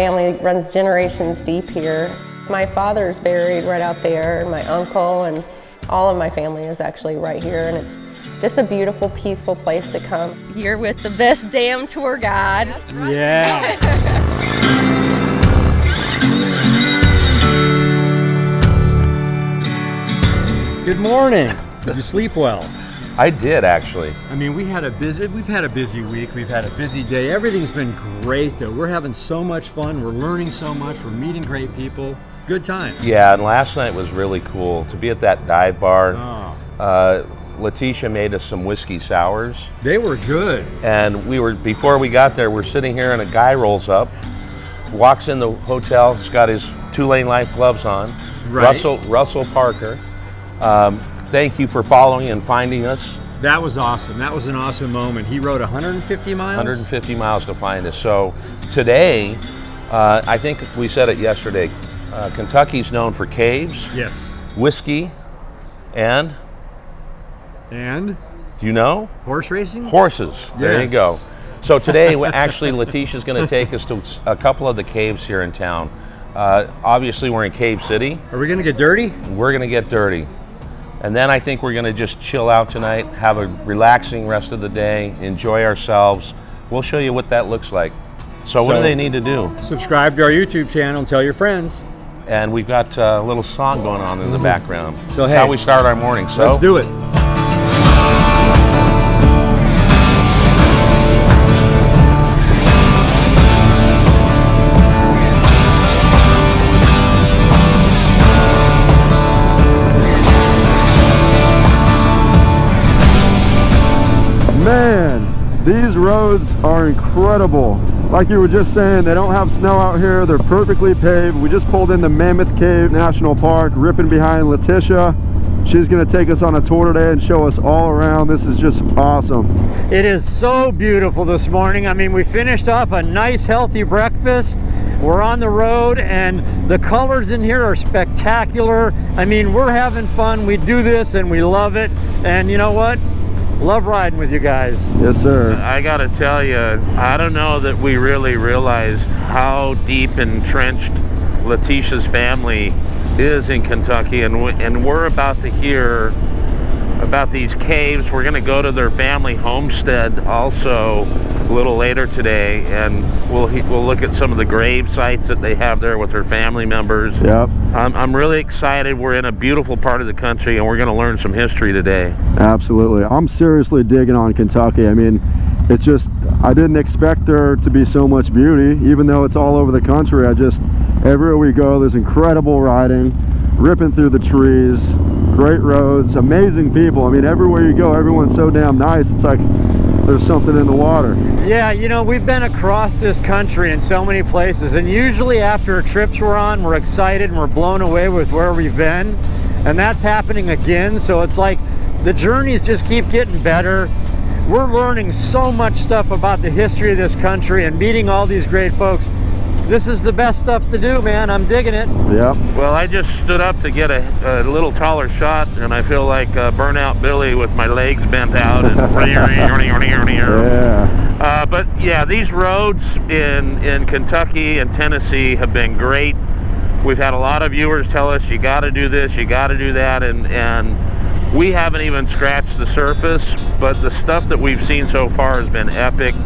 family runs generations deep here. My father's buried right out there, and my uncle, and all of my family is actually right here, and it's just a beautiful, peaceful place to come. Here with the best damn tour guide. That's right. Yeah. Good morning. Did you sleep well? I did, actually. I mean, we've had a busy week. We've had a busy day. Everything's been great, though. We're having so much fun. We're learning so much. We're meeting great people. Good time. Yeah, and last night was really cool to be at that dive bar. Oh. Leticia made us some whiskey sours. They were good. And before we got there, we're sitting here and a guy rolls up, walks in the hotel, he's got his two-lane life gloves on. Right. Russell Parker. Thank you for following and finding us. That was awesome. That was an awesome moment. He rode 150 miles? 150 miles to find us. So today, I think we said it yesterday, Kentucky's known for caves, yes, whiskey, and? And? Do you know? Horse racing? Horses. Yes. There you go. So today, actually, Leticia's going to take us to a couple of the caves here in town. Obviously, we're in Cave City. Are we going to get dirty? We're going to get dirty. And then I think we're going to just chill out tonight, have a relaxing rest of the day, enjoy ourselves. We'll show you what that looks like. So what do they need to do? Subscribe to our YouTube channel and tell your friends. And we've got a little song going on in the background. So that's hey, how we start our morning. So let's do it. Man, these roads are incredible. Like you were just saying, they don't have snow out here. They're perfectly paved. We just pulled into Mammoth Cave National Park, ripping behind Leticia. She's going to take us on a tour today and show us all around. This is just awesome. It is so beautiful this morning. I mean, we finished off a nice, healthy breakfast. We're on the road, and the colors in here are spectacular. I mean, we're having fun. We do this, and we love it. And you know what? Love riding with you guys. Yes, sir. I gotta tell you, I don't know that we really realized how deep entrenched Leticia's family is in Kentucky, and we're about to hear about these caves. We're gonna go to their family homestead also a little later today, and we'll look at some of the grave sites that they have there with their family members. Yep. I'm really excited. We're in a beautiful part of the country, and we're gonna learn some history today. Absolutely. I'm seriously digging on Kentucky. I mean, it's just, I didn't expect there to be so much beauty, even though it's all over the country. Everywhere we go, there's incredible riding, ripping through the trees, great roads, amazing people. I mean, everywhere you go, everyone's so damn nice. It's like there's something in the water. Yeah, you know, we've been across this country in so many places, and usually after trips we're on, we're excited and we're blown away with where we've been, and that's happening again. So it's like the journeys just keep getting better. We're learning so much stuff about the history of this country and meeting all these great folks. This is the best stuff to do, man. I'm digging it. Yep. Well, I just stood up to get a little taller shot, and I feel like Burnout Billy with my legs bent out. And yeah. But yeah, these roads in Kentucky and Tennessee have been great. We've had a lot of viewers tell us, you got to do this, you got to do that, and we haven't even scratched the surface, but the stuff that we've seen so far has been epic.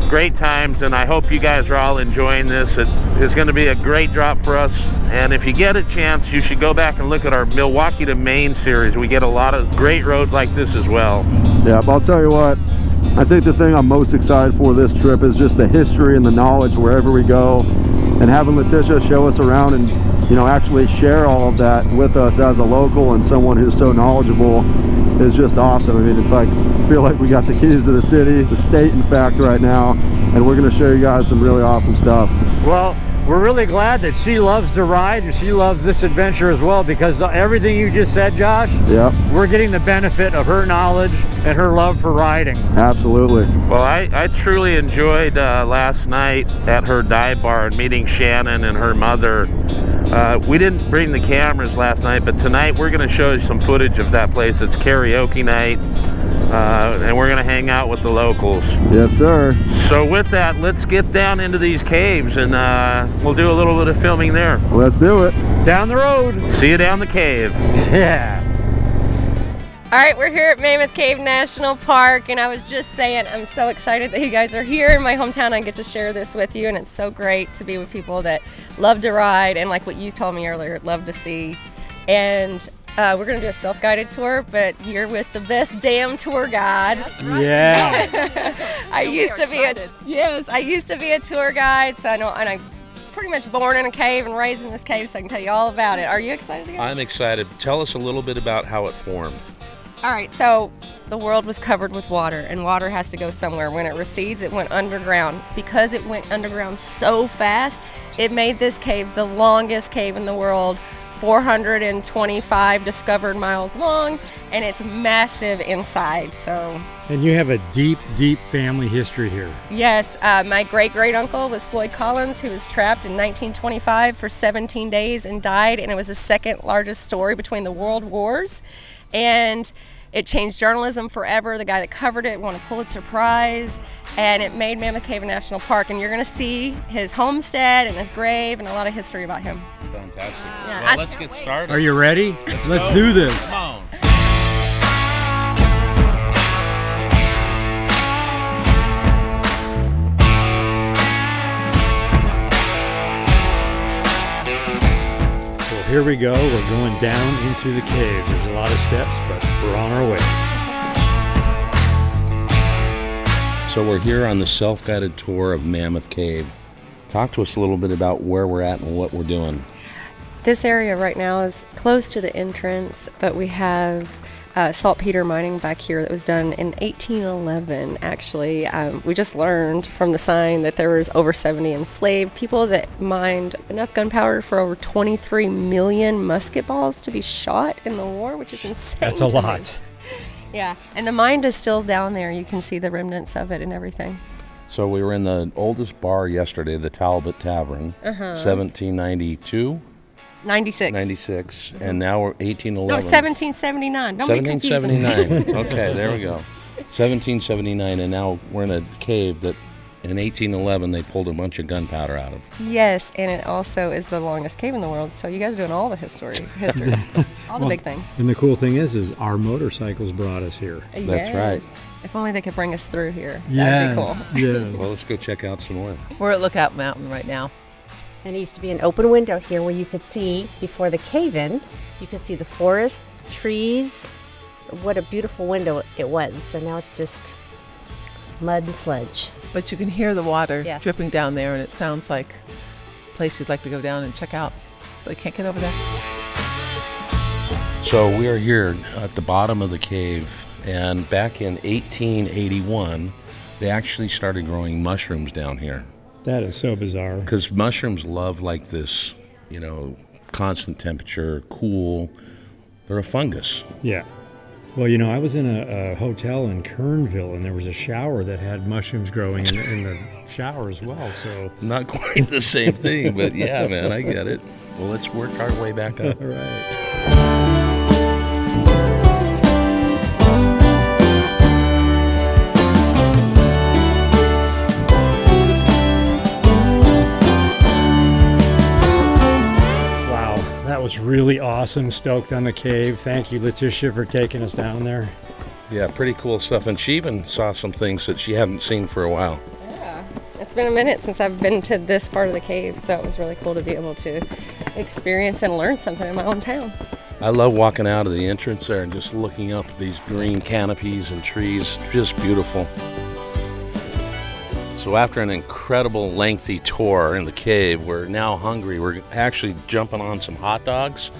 Great times, and I hope you guys are all enjoying this. It is going to be a great drop for us, and if you get a chance, you should go back and look at our Milwaukee to Maine series. We get a lot of great roads like this as well. Yeah, but I'll tell you what, I think the thing I'm most excited for this trip is just the history and the knowledge wherever we go, and having Leticia show us around and, you know, actually share all of that with us as a local and someone who's so knowledgeable is just awesome. I mean, it's like, I feel like we got the keys to the city, the state in fact right now, and we're going to show you guys some really awesome stuff. Well, we're really glad that she loves to ride and she loves this adventure as well, because everything you just said, Josh, yep, we're getting the benefit of her knowledge and her love for riding. Absolutely. Well, I truly enjoyed last night at her dive bar and meeting Shannon and her mother. We didn't bring the cameras last night, but tonight we're going to show you some footage of that place. It's karaoke night. and we're gonna hang out with the locals. Yes, sir. So with that, let's get down into these caves, and we'll do a little bit of filming there. Let's do it. Down the road. See you down the cave. Yeah. All right, we're here at Mammoth Cave National Park, and I was just saying I'm so excited that you guys are here in my hometown. I get to share this with you, and it's so great to be with people that love to ride, and like what you told me earlier, love to see. And we're gonna do a self-guided tour, but here with the best damn tour guide. That's right. Yeah. I used to be a tour guide, so I know, and I'm pretty much born in a cave and raised in this cave, so I can tell you all about it. Are you excited to go? I'm excited. Tell us a little bit about how it formed. All right, so the world was covered with water, and water has to go somewhere. When it recedes, it went underground. Because it went underground so fast, it made this cave the longest cave in the world, 425 discovered miles long, and it's massive inside. So. And you have a deep, deep family history here. Yes, my great-great-uncle was Floyd Collins, who was trapped in 1925 for 17 days and died, and it was the second largest story between the world wars. And it changed journalism forever. The guy that covered it won a Pulitzer Prize, and it made Mammoth Cave National Park. And you're going to see his homestead and his grave and a lot of history about him. Fantastic. Yeah, well, let's get started. Are you ready? Let's do this. Come on. Here we go, we're going down into the caves. There's a lot of steps, but we're on our way. So we're here on the self-guided tour of Mammoth Cave. Talk to us a little bit about where we're at and what we're doing. This area right now is close to the entrance, but we have saltpeter mining back here that was done in 1811, actually. We just learned from the sign that there was over 70 enslaved people that mined enough gunpowder for over 23 million musket balls to be shot in the war, which is insane. That's a lot. Yeah, and the mine is still down there. You can see the remnants of it and everything. So we were in the oldest bar yesterday, the Talbot Tavern, 1792. 96, and now we're 1811. No, 1779. Don't be confusing. 1779. Okay, there we go. 1779, and now we're in a cave that in 1811 they pulled a bunch of gunpowder out of. Yes, and it also is the longest cave in the world. So you guys are doing all the history, all the big things. And the cool thing is our motorcycles brought us here. That's right. If only they could bring us through here. Yeah, that'd be cool. Yeah. Well, let's go check out some more. We're at Lookout Mountain right now. And it used to be an open window here where you could see, before the cave-in, you could see the forest, trees. What a beautiful window it was. So now it's just mud and sludge. But you can hear the water Yes. dripping down there, and it sounds like a place you'd like to go down and check out. But you can't get over there. So we are here at the bottom of the cave, and back in 1881, they actually started growing mushrooms down here. That is so bizarre. Because mushrooms love like this, you know, constant temperature, cool. They're a fungus. Yeah. Well, you know, I was in a hotel in Kernville, and there was a shower that had mushrooms growing in the shower as well. So Not quite the same thing, but yeah, man, I get it. Well, let's work our way back up. all right. That was really awesome. Stoked on the cave. Thank you, Leticia, for taking us down there. Yeah, pretty cool stuff. And she even saw some things that she hadn't seen for a while. Yeah, it's been a minute since I've been to this part of the cave, so it was really cool to be able to experience and learn something in my own town. I love walking out of the entrance there and just looking up at these green canopies and trees. Just beautiful. So after an incredible lengthy tour in the cave, we're now hungry. We're actually jumping on some hot dogs.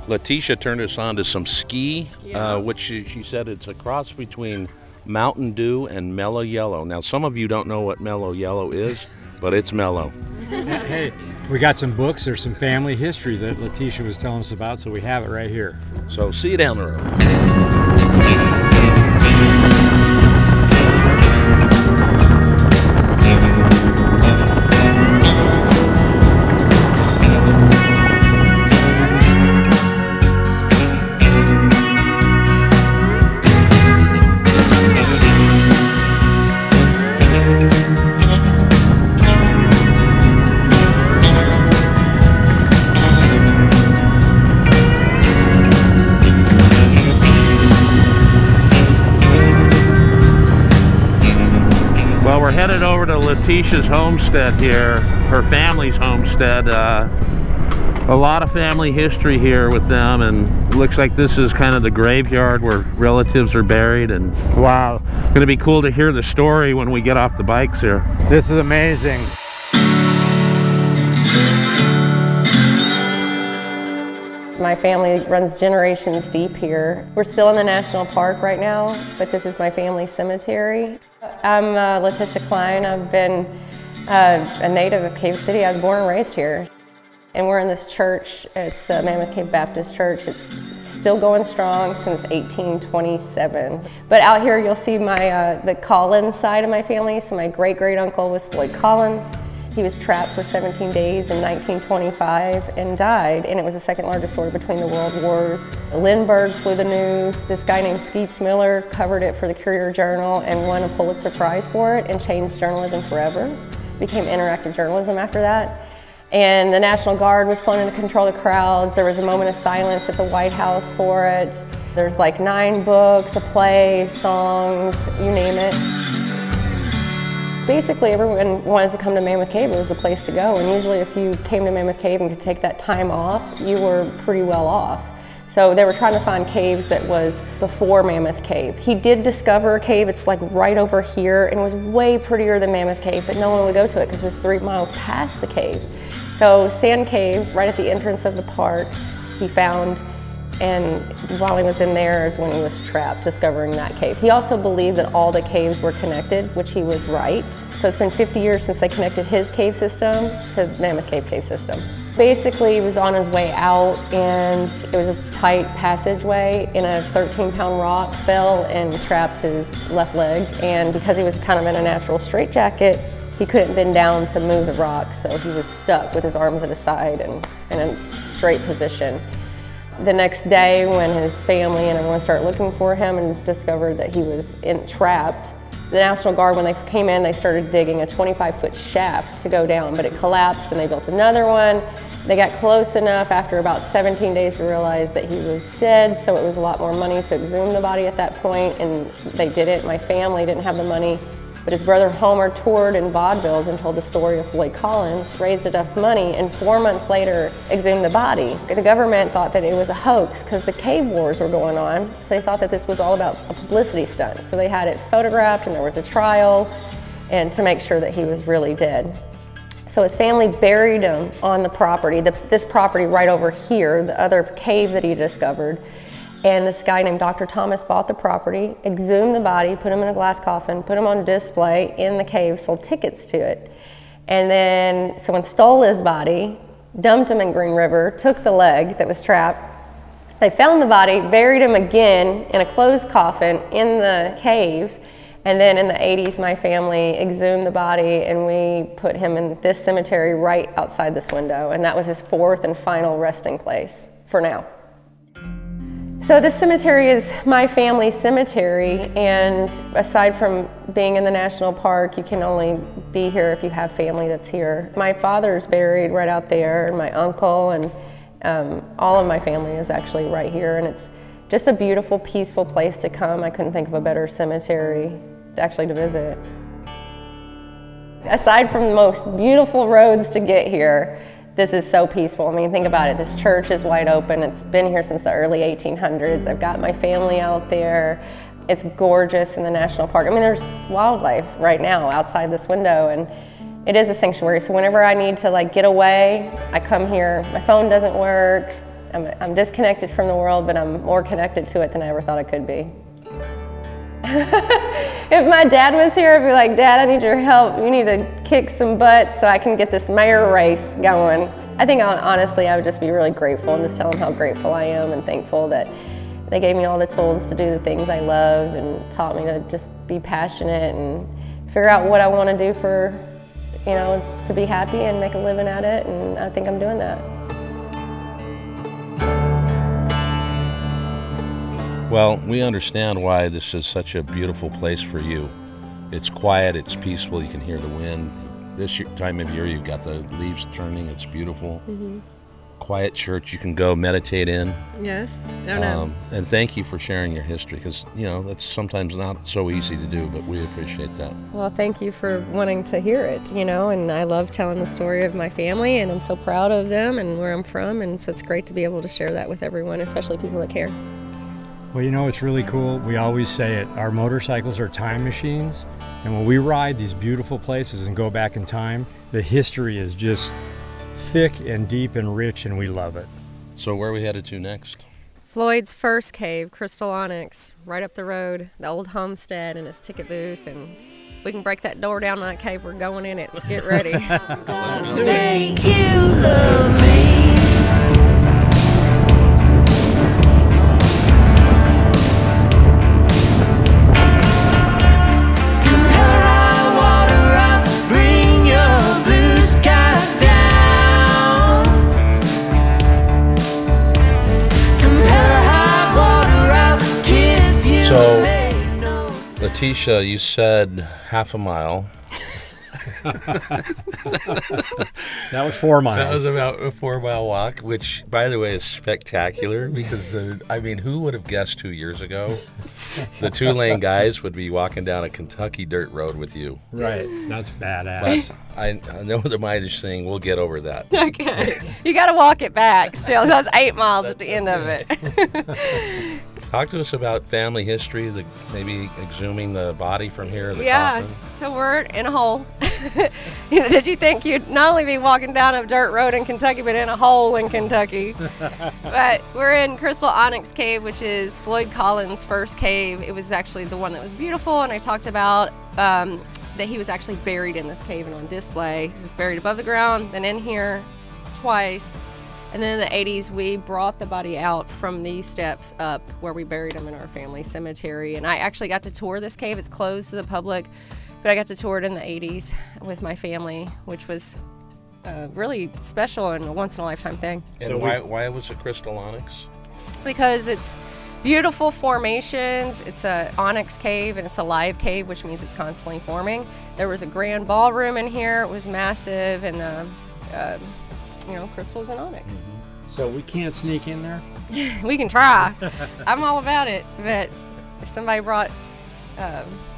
Leticia turned us on to some ski, which she said it's a cross between Mountain Dew and Mellow Yellow. Now, some of you don't know what Mellow Yellow is, but it's mellow. Hey, we got some books. There's some family history that Leticia was telling us about, so we have it right here. So see you down the road. headed over to Leticia's homestead here, her family's homestead. A lot of family history here with them, and it looks like this is kind of the graveyard where relatives are buried. And wow, it's going to be cool to hear the story when we get off the bikes here. This is amazing. My family runs generations deep here. We're still in the national park right now, but this is my family cemetery. I'm Leticia Cline. I've been a native of Cave City. I was born and raised here. And we're in this church. It's the Mammoth Cave Baptist Church. It's still going strong since 1827. But out here you'll see my the Collins side of my family. So my great-great uncle was Floyd Collins. He was trapped for 17 days in 1925 and died, and it was the second largest story between the world wars. Lindbergh flew the news. This guy named Skeets Miller covered it for the Courier Journal and won a Pulitzer Prize for it and changed journalism forever. Became interactive journalism after that. And the National Guard was flown in to control the crowds. There was a moment of silence at the White House for it. There's like 9 books, a play, songs, you name it. Basically, everyone wanted to come to Mammoth Cave. It was the place to go. And usually if you came to Mammoth Cave and could take that time off, you were pretty well off. So they were trying to find caves that was before Mammoth Cave. He did discover a cave. It's like right over here, and it was way prettier than Mammoth Cave, but no one would go to it because it was 3 miles past the cave. So Sand Cave, right at the entrance of the park, he found, and while he was in there is when he was trapped, discovering that cave. He also believed that all the caves were connected, which he was right. So it's been 50 years since they connected his cave system to Mammoth Cave system. Basically, he was on his way out, and it was a tight passageway, and a 13-pound rock fell and trapped his left leg. And because he was kind of in a natural straitjacket, he couldn't bend down to move the rock, so he was stuck with his arms at his side and in a straight position. The next day, when his family and everyone started looking for him and discovered that he was trapped, the National Guard, when they came in, they started digging a 25-foot shaft to go down, but it collapsed, and they built another one. They got close enough after about 17 days to realize that he was dead, so it was a lot more money to exhume the body at that point, and they did it. My family didn't have the money, but his brother Homer toured in vaudevilles and told the story of Floyd Collins, raised enough money, and 4 months later exhumed the body. The government thought that it was a hoax because the cave wars were going on, so they thought that this was all about a publicity stunt. So they had it photographed, and there was a trial, and to make sure that he was really dead. So his family buried him on the property, this property right over here, the other cave that he discovered. And this guy named Dr. Thomas bought the property, exhumed the body, put him in a glass coffin, put him on display in the cave, sold tickets to it. And then someone stole his body, dumped him in Green River, took the leg that was trapped. They found the body, buried him again in a closed coffin in the cave. And then in the 80s, my family exhumed the body, and we put him in this cemetery right outside this window. And that was his 4th and final resting place for now. So this cemetery is my family cemetery, and aside from being in the national park, you can only be here if you have family that's here. My father's buried right out there, and my uncle, and all of my family is actually right here, and it's just a beautiful, peaceful place to come. I couldn't think of a better cemetery actually to visit. Aside from the most beautiful roads to get here, this is so peaceful. I mean, think about it. This church is wide open. It's been here since the early 1800s. I've got my family out there. It's gorgeous in the national park. I mean, there's wildlife right now outside this window, and it is a sanctuary. So whenever I need to like get away, I come here. My phone doesn't work. I'm disconnected from the world, but I'm more connected to it than I ever thought I could be. If my dad was here, I'd be like, Dad, I need your help. You need to kick some butt so I can get this mayor race going. I think honestly, I would just be really grateful and just tell them how grateful I am and thankful that they gave me all the tools to do the things I love and taught me to just be passionate and figure out what I want to do for, you know, to be happy and make a living at it, and I think I'm doing that. Well, we understand why this is such a beautiful place for you. It's quiet, it's peaceful, you can hear the wind. This time of year you've got the leaves turning, it's beautiful. quiet church you can go meditate in. Yes. No, no. And thank you for sharing your history, because, you know, that's sometimes not so easy to do, but we appreciate that. Well, thank you for wanting to hear it, you know, and I love telling the story of my family, and I'm so proud of them and where I'm from, and so it's great to be able to share that with everyone, especially people that care. Well, you know, it's really cool. We always say it. Our motorcycles are time machines, and when we ride these beautiful places and go back in time, the history is just thick and deep and rich, and we love it. So where are we headed to next? Floyd's first cave, Crystal Onyx, right up the road, the old homestead and its ticket booth, and if we can break that door down in that cave, we're going in it. So get ready. Make you love me. So, Leticia, you said half a mile. That was 4 miles. That was about a 4-mile walk, which, by the way, is spectacular because, I mean, who would have guessed 2 years ago the 2-lane guys would be walking down a Kentucky dirt road with you? Right. That's badass. But I know the mileage thing. We'll get over that. Okay. You got to walk it back still. That's 8 miles at the end of it. Talk to us about family history, maybe exhuming the body from here, the coffin. So we're in a hole. You know, did you think you'd not only be walking down a dirt road in Kentucky, but in a hole in Kentucky? But we're in Crystal Onyx Cave, which is Floyd Collins' first cave. It was actually the one that was beautiful, and I talked about that he was actually buried in this cave and on display. He was buried above the ground, then in here twice. And then in the 80s, we brought the body out from these steps up where we buried him in our family cemetery. And I actually got to tour this cave. It's closed to the public, but I got to tour it in the 80s with my family, which was really special and a once-in-a-lifetime thing. And so why was it Crystal Onyx? Because it's beautiful formations. It's a onyx cave, and it's a live cave, which means it's constantly forming. There was a grand ballroom in here. It was massive, and you know, crystals and onyx. So we can't sneak in there? We can try. I'm all about it, but if somebody brought,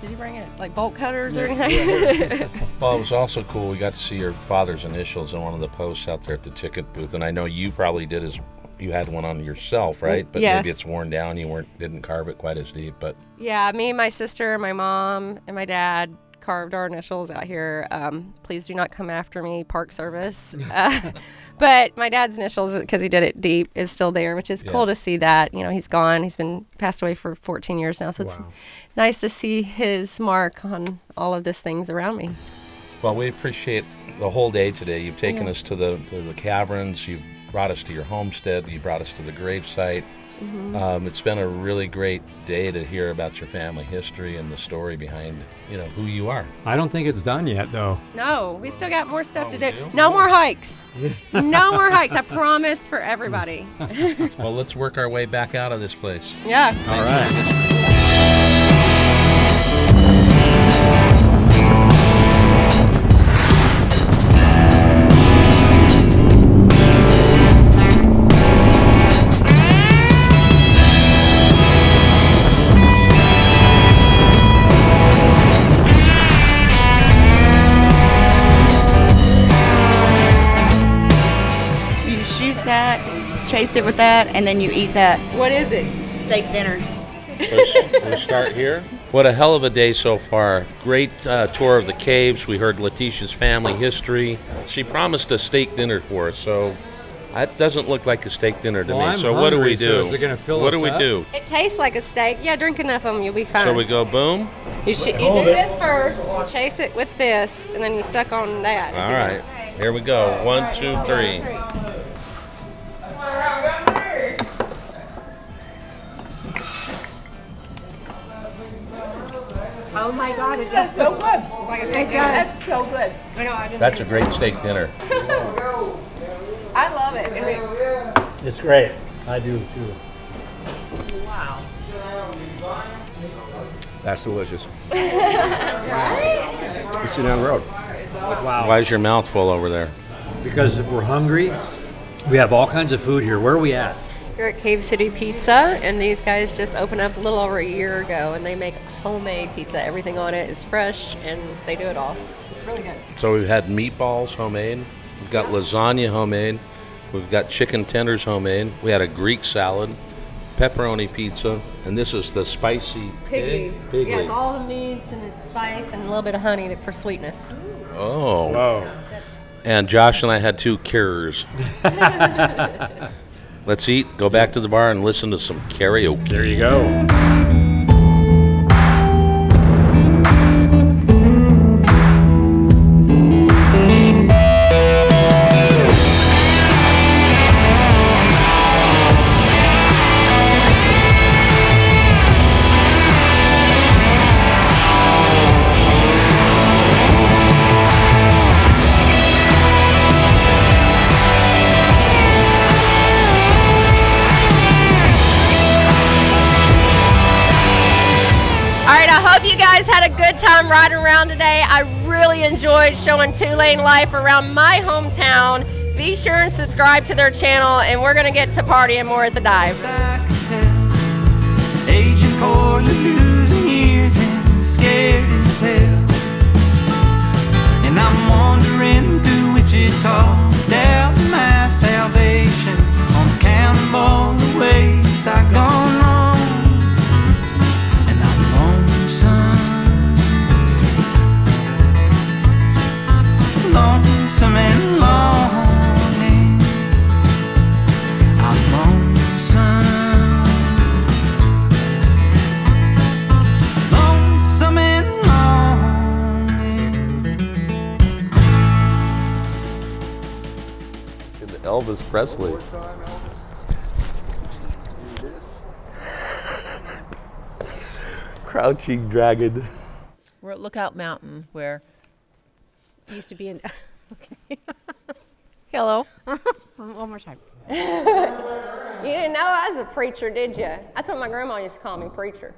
did you bring it, like bolt cutters or anything? Well, it was also cool. We got to see your father's initials on one of the posts out there at the ticket booth, and I know you probably did you had one on yourself, right? But yes. Maybe it's worn down. You didn't carve it quite as deep, but yeah, me, my sister, my mom, and my dad carved our initials out here. Please do not come after me, Park Service. But my dad's initials, because he did it deep, is still there, which is cool to see that. You know, he's gone. He's been passed away for 14 years now, so it's nice to see his mark on all of these things around me. Well, we appreciate the whole day today. You've taken us to the caverns. You've brought us to your homestead. You brought us to the gravesite. It's been a really great day to hear about your family history and the story behind, you know, who you are. I don't think it's done yet, though. No, we still got more stuff to do. No more hikes. No more hikes. I promise for everybody. Well, let's work our way back out of this place. Yeah. All right. Chase it with that, and then you eat that. What is it? Steak dinner. We'll start here. What a hell of a day so far. Great tour of the caves. We heard Leticia's family history. She promised a steak dinner for us, so that doesn't look like a steak dinner to me. So what do we do? So is it gonna fill what us do we up? do? It tastes like a steak. Yeah, drink enough of them, you'll be fine. So we go boom? You do this first, you chase it with this, and then you suck on that. All right, here we go. 1, 2, 3. Oh my God, it's so good. Like a steak dinner. That's so good. I know. That's a great steak dinner. I love it. It's great. I do too. Wow. That's delicious. Right? We see down the road. Wow. Why is your mouth full over there? Because we're hungry We have all kinds of food here. Where are we at? We're at Cave City Pizza, and these guys just opened up a little over a year ago, and they make homemade pizza. Everything on it is fresh, and they do it all. It's really good. So we've had meatballs homemade. We've got lasagna homemade. We've got chicken tenders homemade. We had a Greek salad, pepperoni pizza, and this is the spicy pig. Yeah, it's all the meats and it's spice and a little bit of honey for sweetness. Oh. Whoa. And Josh and I had 2 cures. Let's eat, go back to the bar, and listen to some karaoke. There you go. You guys had a good time riding around today. I really enjoyed showing two-lane life around my hometown. Be sure and subscribe to their channel, and we're going to get to partying more at the dive. Aging poorly, losing years and scared as hell. And I'm wandering through Wichita, down to my salvation, on account of all the ways I've gone wrong. Lonesome and longing, I'm lonesome. Lonesome and longing. Elvis Presley. Crouching Dragon. We're at Lookout Mountain, where It used to be in. Okay. hello. One more time. You didn't know I was a preacher, did you? That's what my grandma used to call me, preacher.